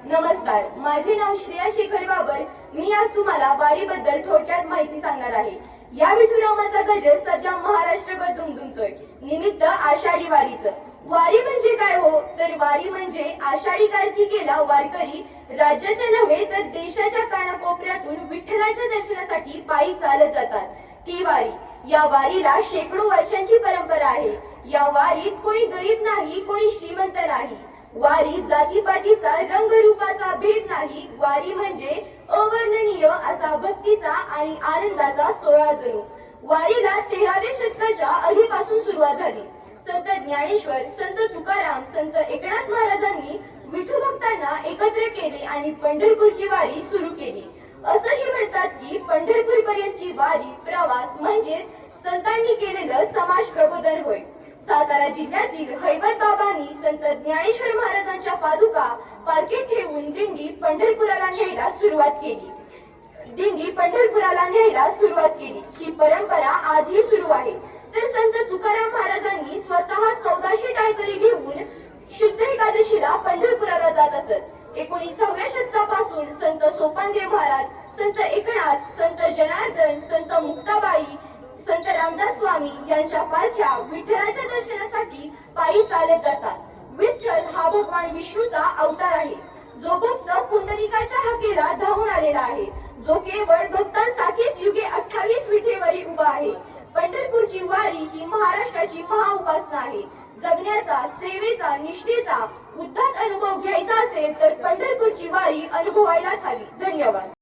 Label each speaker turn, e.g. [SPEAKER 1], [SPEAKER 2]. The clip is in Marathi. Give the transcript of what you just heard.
[SPEAKER 1] नमस्कार, माझे नाव श्रेया शेखर बाबर। मी आज तुम्हाला वारीबद्दल थोडक्यात माहिती सांगणार आहे। या विठुरामाचा गजर सध्या महाराष्ट्रभर दुमदुमतोय निमित्त आषाढी वारीचं। वारी म्हणजे काय हो, तर वारी म्हणजे आषाढी कार्तिकेला वारकरी राज्याच्या नव्हे तर देशाच्या कानाकोपऱ्यातून विठ्ठलाच्या दर्शनासाठी पायी चालत जातात। ती वारी, या वारीला शेकडो वर्षांची परंपरा आहे। या वारीत कोणी गरीब नाही, कोणी श्रीमंत नाही। वारी जातीपातीचा रंगरूपाचा भेद नाही। वारी म्हणजे अवर्णनीय असा भक्तीचा आणि आनंदाचा सोहळा जणू। वारीला 13व्या शतकाच्या आधीपासून सुरुवात झाली। संत ज्ञानेश्वर, संत तुकाराम, संत एकनाथ महाराजांनी विठू भक्तांना एकत्र केले आणि पंढरपूरची वारी सुरू केली। असंही म्हणतात की पंढरपूर पर्यंतची वारी प्रवास म्हणजे संतांनी केलेलं समाज प्रबोधन होय। सातारा जिल्ह्यातील हैबत बाबांनी संत ज्ञानेश्वर महाराजांच्या पादुका पालखीत ठेवून दिंडी पंढरपुराला न्यायला सुरुवात केली। ही परंपरा आजही सुरू आहे। तर संत तुकाराम महाराजांनी स्वतः 1400 टाळकरी घेऊन शुद्ध एकादशीला पंढरपुराला जात असत। 19व्या शतकापासून संत सोपानदेव महाराज, संत एकनाथ, संत जनार्दन, संत मुक्ताबाई, संत रामदास स्वामी यांच्या पालख्या विठ्ठलाच्या दर्शनासाठी पायी चालत जातात। विठ्ठल हा भगवान विष्णूचा अवतार आहे, जो भक्त पुंडलिकाच्या हाकेला धावून आलेला आहे, जो केवळ भक्तांसाठीच युगे 28 विठेवरी उभा आहे। पंढरपूरची वारी ही महाराष्ट्राची महाउपासना आहे। जगण्याचा, सेवेचा, निष्ठेचा उदात्त अनुभव घ्यायचा असेल तर पंढरपूरची वारी अनुभवायलाच हवी। धन्यवाद।